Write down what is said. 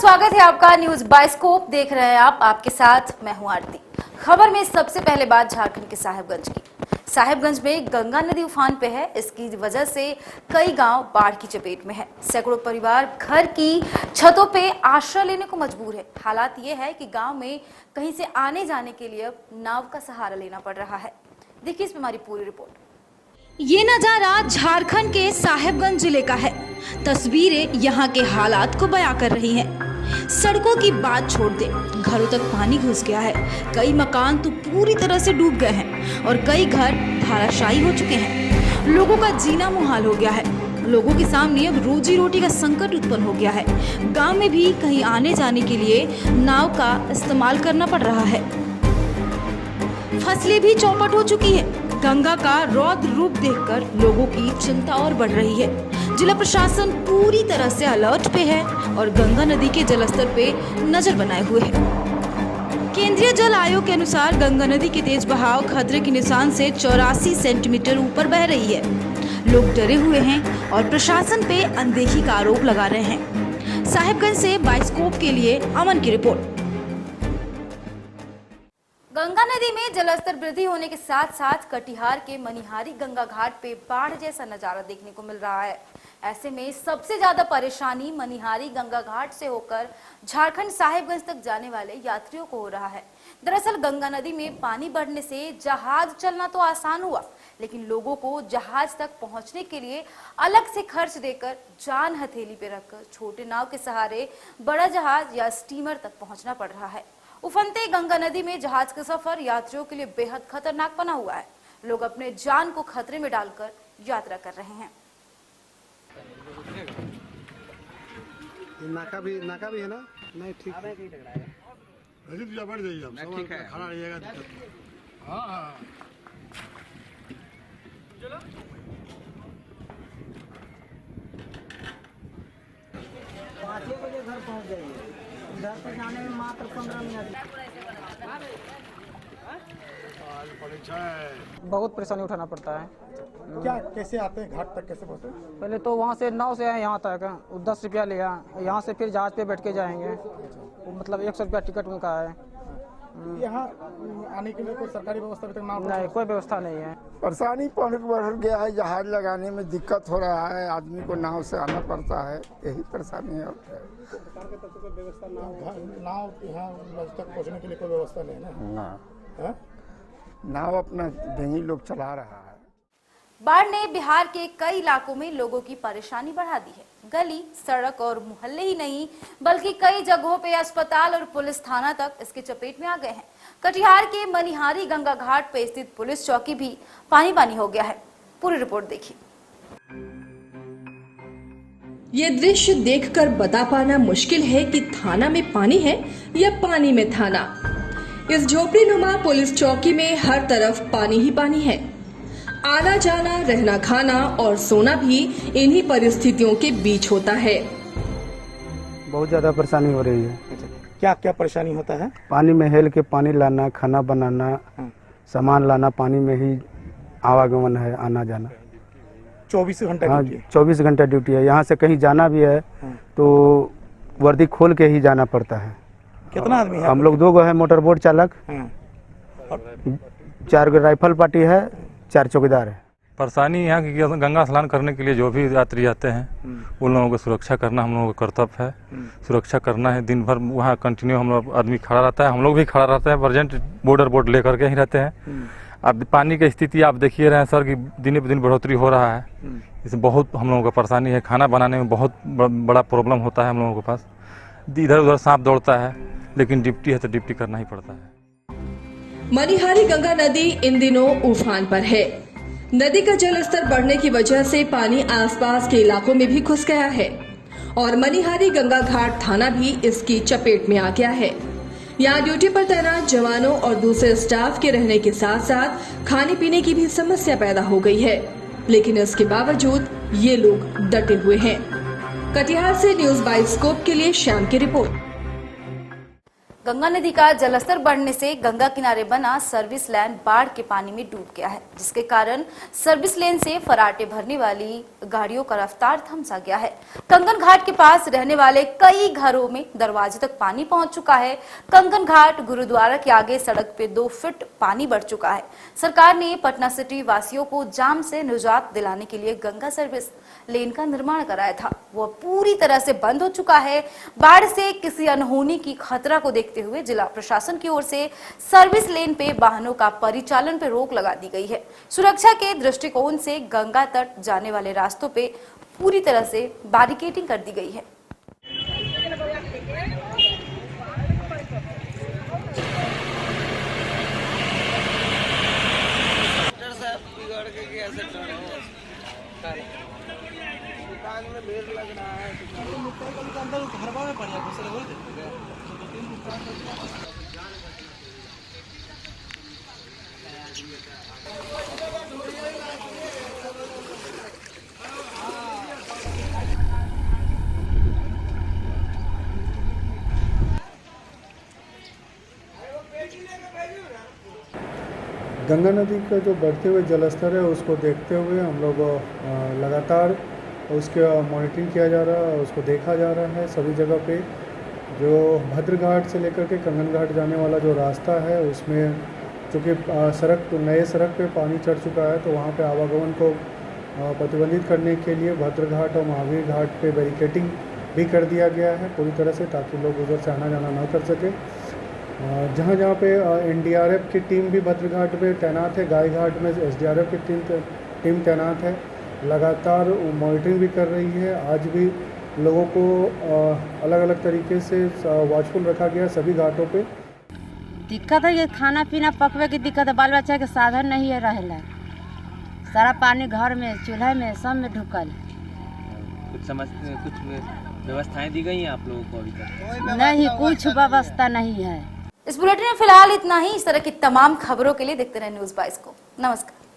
स्वागत है आपका न्यूज बाइस्कोप देख रहे हैं आप। आपके साथ मैं हूं आरती। खबर में सबसे पहले बात झारखंड के साहेबगंज की। साहेबगंज में गंगा नदी उफान पे है। इसकी वजह से कई गांव बाढ़ की चपेट में है। सैकड़ों परिवार घर की छतों पे आश्रय लेने को मजबूर है। हालात ये है कि गांव में कहीं से आने जाने के लिए अब नाव का सहारा लेना पड़ रहा है। देखिए इसमें हमारी पूरी रिपोर्ट। ये नजारा झारखंड के साहेबगंज जिले का है। तस्वीरें यहाँ के हालात को बयां कर रही हैं। सड़कों की बात छोड़ दे, घरों तक पानी घुस गया है। कई मकान तो पूरी तरह से डूब गए हैं और कई घर धराशायी हो चुके हैं। लोगों का जीना मुहाल हो गया है। लोगों के सामने अब रोजी रोटी का संकट उत्पन्न हो गया है। गांव में भी कहीं आने जाने के लिए नाव का इस्तेमाल करना पड़ रहा है। फसलें भी चौपट हो चुकी है। गंगा का रौद्र रूप देखकर लोगों की चिंता और बढ़ रही है। जिला प्रशासन पूरी तरह से अलर्ट पे है और गंगा नदी के जलस्तर पे नजर बनाए हुए है। केंद्रीय जल आयोग के अनुसार गंगा नदी के तेज बहाव खतरे के निशान से 84 सेंटीमीटर ऊपर बह रही है। लोग डरे हुए हैं और प्रशासन पे अनदेखी का आरोप लगा रहे हैं। साहेबगंज से बाइस्कोप के लिए अमन की रिपोर्ट। गंगा नदी में जलस्तर वृद्धि होने के साथ साथ कटिहार के मनिहारी गंगा घाट पे बाढ़ जैसा नजारा देखने को मिल रहा है। ऐसे में सबसे ज्यादा परेशानी मनिहारी गंगा घाट से होकर झारखंड साहेबगंज तक जाने वाले यात्रियों को हो रहा है। दरअसल गंगा नदी में पानी बढ़ने से जहाज चलना तो आसान हुआ, लेकिन लोगों को जहाज तक पहुंचने के लिए अलग से खर्च देकर जान हथेली पे रखकर छोटे नाव के सहारे बड़ा जहाज या स्टीमर तक पहुंचना पड़ रहा है। उफनते गंगा नदी में जहाज का सफर यात्रियों के लिए बेहद खतरनाक बना हुआ है। लोग अपने जान को खतरे में डालकर यात्रा कर रहे हैं। नाका भी है ना? नहीं ठीक है। बढ़ जाइए आप, ठीक है। खड़ा रहिएगा। हाँ चलो 5 बजे घर पहुंच जाइए। घर से जाने में मात्र 15 मिनट। बहुत परेशानी उठाना पड़ता है। क्या कैसे आते हैं घाट तक, कैसे पहुँचते हैं? पहले तो वहाँ से नाव से आए यहाँ तक, 10 रुपया लिया। यहाँ से फिर जहाज पे बैठ के जाएंगे, मतलब 100 रुपया टिकट उनका है। यहाँ आने के लिए कोई सरकारी व्यवस्था अभी तक नहीं, कोई व्यवस्था नहीं है। परेशानी बढ़ गया है। जहाज लगाने में दिक्कत हो रहा है, आदमी को नाव से आना पड़ता है, यही परेशानी है। सरकार की तरफ से कोई व्यवस्था नाव यहाँ तक पहुँचने के लिए कोई व्यवस्था नहीं है ना? नाव अपना डेंगी लोग चला रहा है। बाढ़ ने बिहार के कई इलाकों में लोगों की परेशानी बढ़ा दी है। गली, सड़क और मोहल्ले ही नहीं बल्कि कई जगहों पे अस्पताल और पुलिस थाना तक इसके चपेट में आ गए हैं। कटिहार के मनिहारी गंगा घाट पे स्थित पुलिस चौकी भी पानी पानी हो गया है। पूरी रिपोर्ट देखिए। ये दृश्य देखकर बता पाना मुश्किल है कि थाना में पानी है या पानी में थाना। इस झोपड़ी नुमा पुलिस चौकी में हर तरफ पानी ही पानी है। आना जाना, रहना खाना और सोना भी इन्हीं परिस्थितियों के बीच होता है। बहुत ज्यादा परेशानी हो रही है। क्या क्या परेशानी होता है? पानी में हेल के पानी लाना, खाना बनाना, सामान लाना, पानी में ही आवागमन है, आना जाना 24 घंटे। हाँ, 24 घंटा ड्यूटी है। यहाँ से कहीं जाना भी है तो वर्दी खोल के ही जाना पड़ता है। कितना आदमी है? हम लोग 2 है, मोटर बोट चालक, 4 राइफल पार्टी है, 4 चौकीदार है। परेशानी यहाँ की गंगा स्नान करने के लिए जो भी यात्री आते हैं उन लोगों को सुरक्षा करना हम लोगों का कर्तव्य है। सुरक्षा करना है। दिन भर वहाँ कंटिन्यू हम लोग आदमी खड़ा रहता है, हम लोग भी खड़ा रहते हैं। प्रेजेंट बॉर्डर बोट लेकर के ही रहते हैं। अब पानी की स्थिति आप देखिए रहे हैं सर कि दिन ब दिन बढ़ोतरी हो रहा है। इसमें बहुत हम लोगों को परेशानी है। खाना बनाने में बहुत बड़ा प्रॉब्लम होता है हम लोगों के पास। इधर उधर सांप दौड़ता है, लेकिन ड्यूटी है तो ड्यूटी करना ही पड़ता है। मनिहारी गंगा नदी इन दिनों उफान पर है। नदी का जल स्तर बढ़ने की वजह से पानी आसपास के इलाकों में भी घुस गया है और मनिहारी गंगा घाट थाना भी इसकी चपेट में आ गया है। यहाँ ड्यूटी पर तैनात जवानों और दूसरे स्टाफ के रहने के साथ साथ खाने पीने की भी समस्या पैदा हो गई है, लेकिन इसके बावजूद ये लोग डटे हुए हैं। कटिहार से न्यूज बाइस्कोप के लिए श्याम की रिपोर्ट। गंगा नदी का जलस्तर बढ़ने से गंगा किनारे बना सर्विस लेन बाढ़ के पानी में डूब गया है, जिसके कारण सर्विस लेन से फराटे भरने वाली गाड़ियों का रफ्तार थम सा गया है। कंगन घाट के पास रहने वाले कई घरों में दरवाजे तक पानी पहुंच चुका है। कंगन घाट गुरुद्वारा के आगे सड़क पे 2 फीट पानी बढ़ चुका है। सरकार ने पटना सिटी वासियों को जाम से निजात दिलाने के लिए गंगा सर्विस लेन का निर्माण कराया था, वो पूरी तरह से बंद हो चुका है। बाढ़ से किसी अनहोनी की खतरा को देखते हुए जिला प्रशासन की ओर से सर्विस लेन पे वाहनों का परिचालन पे रोक लगा दी गई है। सुरक्षा के दृष्टिकोण से गंगा तट जाने वाले रास्तों पे पूरी तरह से बैरिकेडिंग कर दी गई है। गंगा नदी का जो बढ़ते हुए जलस्तर है उसको देखते हुए हम लोग लगातार उसके मॉनिटरिंग किया जा रहा है, उसको देखा जा रहा है सभी जगह पे। जो भद्र घाट से लेकर के कंगन घाट जाने वाला जो रास्ता है उसमें चूँकि नए सड़क पे पानी चढ़ चुका है, तो वहाँ पे आवागमन को प्रतिबंधित करने के लिए भद्र घाट और महावीर घाट पे बैरिकेडिंग भी कर दिया गया है पूरी तरह से, ताकि लोग उधर से आना जाना ना कर सके। जहाँ जहाँ पे एनडीआरएफ की टीम भी भद्र घाट पे तैनात है, गाय घाट में एसडीआरएफ की टीम तैनात है, लगातार मॉनिटरिंग भी कर रही है। आज भी लोगों को अलग अलग तरीके से वॉचफुल रखा गया सभी घाटों पे। दिक्कत है, ये खाना पीना पकवे की दिक्कत है, बाल बच्चा के साधन नहीं है रहेला, सारा पानी घर में चूल्हे में सब में ढुकल। कुछ व्यवस्थाएं दी गई हैं आप लोगों को अभी तक? नहीं, कुछ व्यवस्था नहीं है। इस बुलेटिन में फिलहाल इतना ही। इस तरह की तमाम खबरों के लिए देखते रहे न्यूज़ 22 को। नमस्कार।